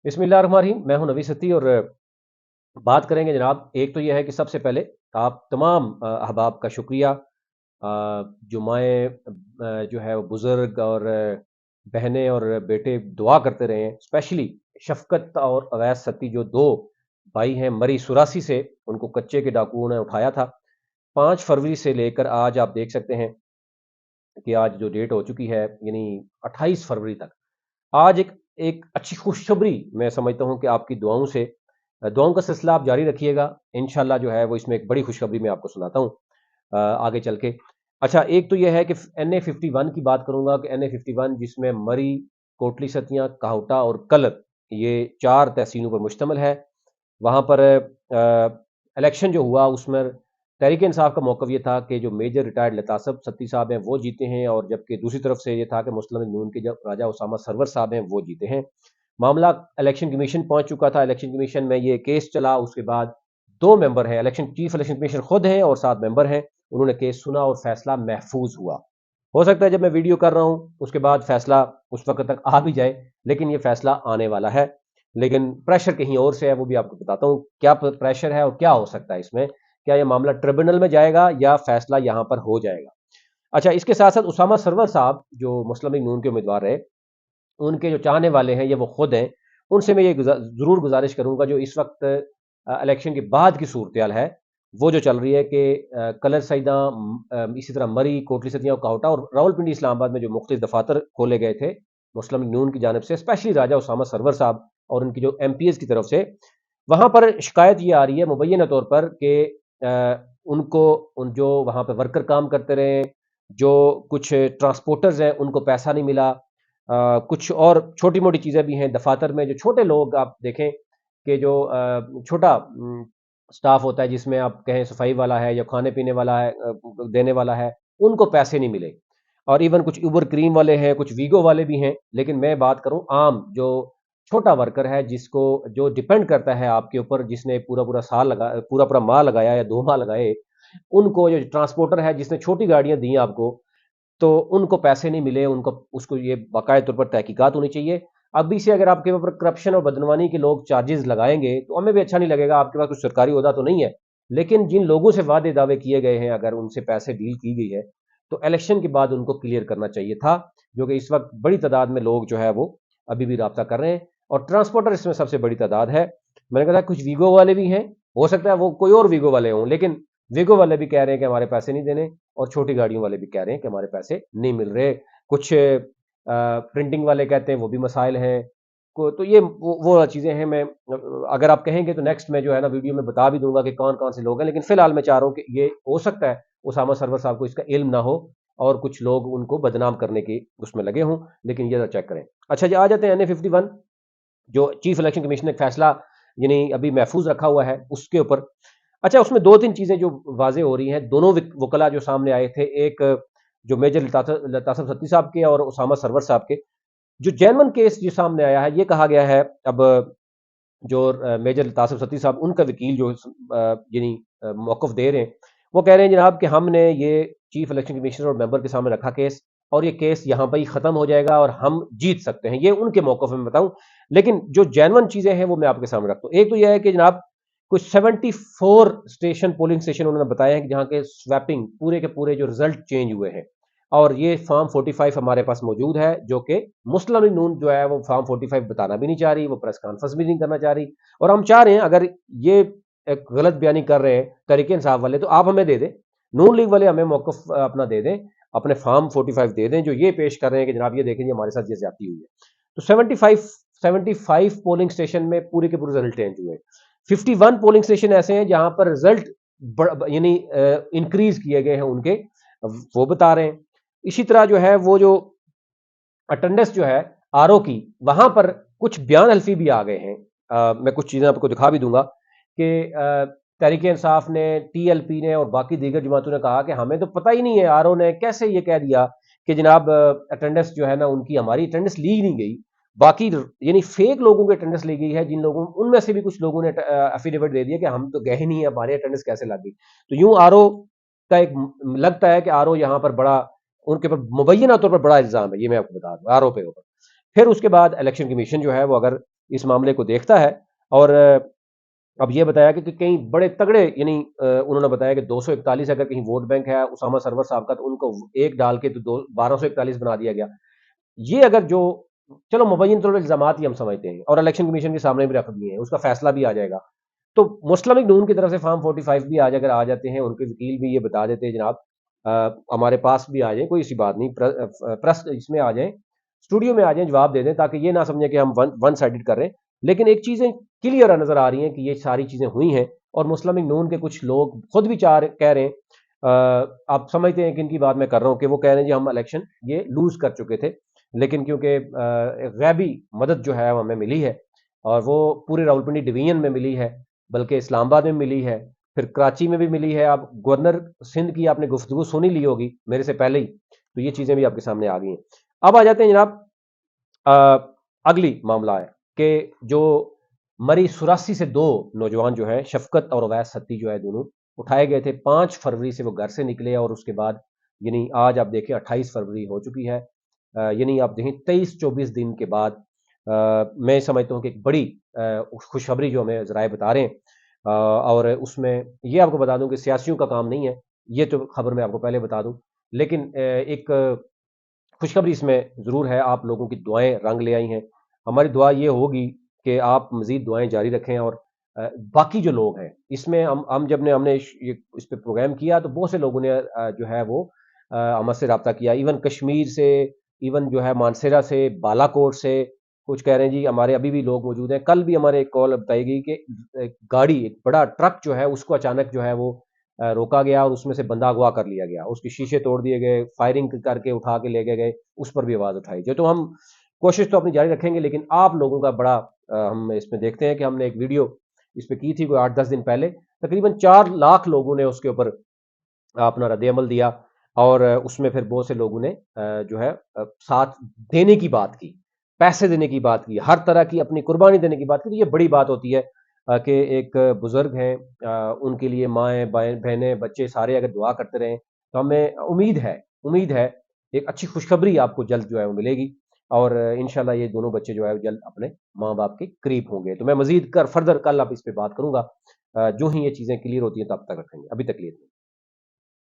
बिस्मिल्लाहिर्रहमानिर्रहीम। मैं हूं नवी सती और बात करेंगे जनाब। एक तो यह है कि सबसे पहले आप तमाम अहबाब का शुक्रिया, जो माएँ जो है वो बुज़ुर्ग और बहनें और बेटे दुआ करते रहे हैं। स्पेशली शफ़क़त और अवैस सती जो दो भाई हैं, मरी सुरासी से उनको कच्चे के डाकुओं ने उठाया था। 5 फरवरी से लेकर आज आप देख सकते हैं कि आज जो डेट हो चुकी है, यानी 28 फरवरी तक। आज एक एक अच्छी खुशखबरी मैं समझता हूँ कि आपकी दुआओं से, दुआओं का सिलसिला आप जारी रखिएगा। इंशाल्लाह जो है वो इसमें एक बड़ी खुशखबरी मैं आपको सुनाता हूँ आगे चल के। अच्छा, एक तो यह है कि NA-51 की बात करूंगा कि NA-51 जिसमें मरी, कोटली सतियां, काहुटा और कलर, ये 4 तहसीलों पर मुश्तमिल है। वहां पर इलेक्शन जो हुआ उसमें तहरीक इंसाफ का मौक़िफ़ ये था कि जो मेजर रिटायर्ड लतासब सत्ती साहब हैं वो जीते हैं, और जबकि दूसरी तरफ से ये था कि मुस्लिम लीग नून के जो राजा उसामा सरवर साहब हैं वो जीते हैं। मामला इलेक्शन कमीशन पहुंच चुका था। इलेक्शन कमीशन में ये केस चला। उसके बाद 2 मेंबर हैं, चीफ इलेक्शन कमीशनर खुद हैं और 7 मेंबर हैं। उन्होंने केस सुना और फैसला महफूज हुआ। हो सकता है जब मैं वीडियो कर रहा हूं उसके बाद फैसला उस वक्त तक आ भी जाए, लेकिन ये फैसला आने वाला है। लेकिन प्रेशर कहीं और से है, वो भी आपको बताता हूँ क्या प्रेशर है और क्या हो सकता है इसमें। क्या ये मामला ट्रिब्यूनल में जाएगा या फैसला यहां पर हो जाएगा। अच्छा, इसके साथ साथ उसामा सरवर साहब जो मुस्लिम लीग नून के उम्मीदवार रहे, उनके जो चाहने वाले हैं ये वो खुद हैं। उनसे मैं ये जरूर गुजारिश करूंगा, जो इस वक्त इलेक्शन के बाद की सूरत है वो जो चल रही है कि कलर सईदा, इसी तरह मरी, कोटली सतियां, काहुटा और रावलपिंडी इस्लामाबाद में जो मुख्तलिफ दफातर खोले गए थे मुस्लिम लीग नून की जानब से, स्पेशली राजा उसामा सरवर साहब और उनकी जो MPs की तरफ से, वहां पर शिकायत ये आ रही है मुबैना तौर पर कि उनको जो वहां पर वर्कर काम करते रहे, जो कुछ ट्रांसपोर्टर्स हैं उनको पैसा नहीं मिला। कुछ और छोटी मोटी चीजें भी हैं दफातर में। जो छोटे लोग आप देखें कि जो छोटा स्टाफ होता है, जिसमें आप कहें सफाई वाला है या खाने पीने वाला है, देने वाला है, उनको पैसे नहीं मिले। और इवन कुछ उबर क्रीम वाले हैं, कुछ वीगो वाले भी हैं। लेकिन मैं बात करूं आम जो छोटा वर्कर है, जिसको जो डिपेंड करता है आपके ऊपर, जिसने पूरा पूरा साल लगा, पूरा पूरा माह लगाया या 2 माह लगाए, उनको जो ट्रांसपोर्टर है जिसने छोटी गाड़ियां दी आपको, तो उनको पैसे नहीं मिले। उनको उसको ये बाकायदा तौर पर तहकीकात होनी चाहिए। अभी से अगर आपके ऊपर करप्शन और बदनवानी के लोग चार्जेस लगाएंगे तो हमें भी अच्छा नहीं लगेगा। आपके पास कुछ सरकारी ओहदा तो नहीं है, लेकिन जिन लोगों से वादे दावे किए गए हैं, अगर उनसे पैसे डील की गई है तो इलेक्शन के बाद उनको क्लियर करना चाहिए था। जो कि इस वक्त बड़ी तादाद में लोग जो है वो अभी भी राब्ता कर रहे हैं, और ट्रांसपोर्टर इसमें सबसे बड़ी तादाद है। मैंने कहा कुछ वीगो वाले भी हैं, हो सकता है वो कोई और वीगो वाले हों, लेकिन वीगो वाले भी कह रहे हैं कि हमारे पैसे नहीं देने, और छोटी गाड़ियों वाले भी कह रहे हैं कि हमारे पैसे नहीं मिल रहे। कुछ प्रिंटिंग वाले कहते हैं वो भी मसाइल हैं। तो ये वो चीज़ें हैं। मैं अगर आप कहेंगे तो नेक्स्ट में जो है ना वीडियो में बता भी दूंगा कि कौन कौन से लोग हैं, लेकिन फिलहाल मैं चाह रहा हूँ कि ये हो सकता है उसामा सरवर साहब को इसका इल्म ना हो और कुछ लोग उनको बदनाम करने की उसमें लगे हों, लेकिन ये चेक करें। अच्छा जी, आ जाते हैं NA-51 जो चीफ इलेक्शन कमीशन ने फैसला यानी अभी महफूज रखा हुआ है उसके ऊपर। अच्छा, उसमें 2-3 चीजें जो वाजे हो रही हैं, दोनों वकला जो सामने आए थे, एक जो मेजर लतासब सत्ती साहब के और उसामा सरवर साहब के, जो जैनवन केस जो सामने आया है, ये कहा गया है अब जो मेजर लतासब सत्ती साहब, उनका वकील जो यानी मौक़िफ़ दे रहे हैं, वो कह रहे हैं जनाब कि हमने ये चीफ इलेक्शन कमिश्नर और मेंबर के सामने रखा केस, और ये केस यहाँ पर ही खत्म हो जाएगा और हम जीत सकते हैं। ये उनके मौक़िफ़ में बताऊं, लेकिन जो जेन्युइन चीजें हैं वो मैं आपके सामने रखता हूं। एक तो यह है कि जनाब कुछ 74 स्टेशन, पोलिंग स्टेशन उन्होंने बताया है कि जहां के स्वैपिंग पूरे के पूरे जो रिजल्ट चेंज हुए हैं, और ये फॉर्म 45 हमारे पास मौजूद है, जो कि मुस्लिम लीग नून जो है वो फॉर्म 45 बताना भी नहीं चाह रही, वो प्रेस कॉन्फ्रेंस भी नहीं करना चाह रही। और हम चाह रहे हैं अगर ये एक गलत बयानी कर रहे हैं तरीके इंसाफ वाले, तो आप हमें दे दें, नून लीग वाले हमें मौकफ अपना दे दें, अपने फॉर्म 45 दे दें जो ये पेश कर रहे हैं कि जनाब ये देखें जी हमारे साथ ये ज्यादती हुई है। तो 75 पोलिंग स्टेशन में पूरे के पूरे रिजल्ट चेंज हुए। 51 पोलिंग स्टेशन ऐसे हैं जहां पर रिजल्ट यानी इंक्रीज किए गए हैं उनके, वो बता रहे हैं। इसी तरह जो है वो जो अटेंडेंस जो है RO की, वहां पर कुछ बयान हल्फी भी आ गए हैं। मैं कुछ चीजें आपको दिखा भी दूंगा कि तहरीक इंसाफ ने, TLP ने और बाकी दीगर जमातों ने कहा कि हमें तो पता ही नहीं है, RO ने कैसे ये कह दिया कि जनाब अटेंडेंस जो है ना उनकी, हमारी अटेंडेंस ली नहीं गई। बाकी यानी फेक लोगों की अटेंडेंस ली गई है, जिन लोगों, उनमें से भी कुछ लोगों ने एफिडेविट दे दिया कि हम तो गए ही नहीं है, हमारी अटेंडेंस कैसे लग गई। तो यूं RO का एक लगता है कि RO यहां पर बड़ा, उनके ऊपर मुबैना तौर पर बड़ा इल्जाम है, ये मैं आपको बता दूं RO पे ऊपर। फिर उसके बाद इलेक्शन कमीशन जो है वो अगर اس معاملے کو دیکھتا ہے، اور اب یہ بتایا کہ کئی بڑے تگڑے، یعنی انہوں نے بتایا کہ 241 اگر کہیں ووٹ بینک ہے اسامہ سرور صاحب کا، تو ان کو ایک ڈال کے تو 1241 بنا دیا گیا۔ یہ اگر جو، چلو مبین طور پر الزامات ہی ہم سمجھتے ہیں، اور الیکشن کمیشن کے سامنے بھی رکھ دیے ہیں، اس کا فیصلہ بھی آ جائے گا، تو مسلم لیگ نون کی طرف سے فارم 45 بھی آج اگر آ جاتے ہیں، ان کے وکیل بھی یہ بتا دیتے ہیں جناب، ہمارے پاس بھی آ جائیں، کوئی ایسی بات نہیں، پریس اس میں آ جائیں، اسٹوڈیو میں آ جائیں، جواب دے دیں، تاکہ یہ نہ سمجھیں کہ ہم ون سائڈڈ کر رہے ہیں۔ لیکن ایک چیزیں کلیئر نظر آ رہی ہیں کہ یہ ساری چیزیں ہوئی ہیں، اور مسلم لیگ نون کے کچھ لوگ خود بھی کہہ رہے ہیں، آپ سمجھتے ہیں کہ ان کی بات میں کر رہا ہوں، کہ وہ کہہ رہے ہیں جی ہم الیکشن یہ لوز کر چکے تھے، لیکن کیونکہ غیبی مدد جو ہے وہ ہمیں ملی ہے، اور وہ پورے راولپنڈی ڈویژن میں ملی ہے، بلکہ اسلام آباد میں ملی ہے، پھر کراچی میں بھی ملی ہے، آپ گورنر سندھ کی آپ نے گفتگو سنی لی ہوگی میرے سے پہلے ہی، تو یہ چیزیں بھی آپ کے سامنے آ گئی ہیں۔ اب آ جاتے ہیں جناب، اگلی معاملہ ہے کہ جو مری سراسی سے دو نوجوان جو ہیں، شفقت اور اویس ستی جو ہے، دونوں اٹھائے گئے تھے، 5 فروری سے وہ گھر سے نکلے، اور اس کے بعد یعنی آج آپ دیکھیں 28 فروری ہو چکی ہے، یعنی آپ دیکھیں 23-24 دن کے بعد میں سمجھتا ہوں کہ ایک بڑی خوشخبری جو ہمیں ذرائع بتا رہے ہیں، اور اس میں یہ آپ کو بتا دوں کہ سیاسیوں کا کام نہیں ہے، یہ تو خبر میں آپ کو پہلے بتا دوں، لیکن ایک خوشخبری اس میں ضرور ہے، آپ لوگوں کی دعائیں رنگ لے آئی ہیں، ہماری دعا یہ ہوگی کہ آپ مزید دعائیں جاری رکھیں، اور باقی جو لوگ ہیں اس میں ہم نے اس پہ پروگرام کیا، تو بہت سے لوگوں نے جو ہے وہ ہم سے رابطہ کیا، ایون کشمیر سے، ایون جو ہے مانسیرا سے، بالا کوٹ سے، کچھ کہہ رہے ہیں جی ہمارے ابھی بھی لوگ موجود ہیں۔ کل بھی ہمارے ایک کال بتائی گئی کہ گاڑی، ایک بڑا ٹرک جو ہے اس کو اچانک جو ہے وہ روکا گیا، اور اس میں سے بندہ اغوا کر لیا گیا، اس کے شیشے توڑ دیے گئے، فائرنگ کر کے اٹھا کے لے کے گئے، اس پر بھی آواز اٹھائی جو، تو ہم کوشش تو اپنی جاری رکھیں گے، لیکن آپ لوگوں کا بڑا ہم اس میں دیکھتے ہیں کہ ہم نے ایک ویڈیو اس پہ کی تھی کوئی 8-10 دن پہلے، تقریباً 4 لاکھ لوگوں نے اس کے اوپر اپنا رد عمل دیا، اور اس میں پھر بہت سے لوگوں نے جو ہے ساتھ دینے کی بات کی، پیسے دینے کی بات کی، ہر طرح کی اپنی قربانی دینے کی بات کی۔ تو یہ بڑی بات ہوتی ہے کہ ایک بزرگ ہیں، ان کے لیے مائیں بہنیں بچے سارے اگر دعا کرتے رہیں، تو ہمیں امید ہے ایک اچھی خوشخبری آپ کو جلد جو ہے وہ ملے گی، اور انشاءاللہ یہ دونوں بچے جو ہے وہ جلد اپنے ماں باپ کے قریب ہوں گے۔ تو میں مزید فردر کل آپ اس پہ بات کروں گا، جو ہی یہ چیزیں کلیئر ہوتی ہیں تو اب تک رکھیں گے، ابھی تک کلیئر نہیں۔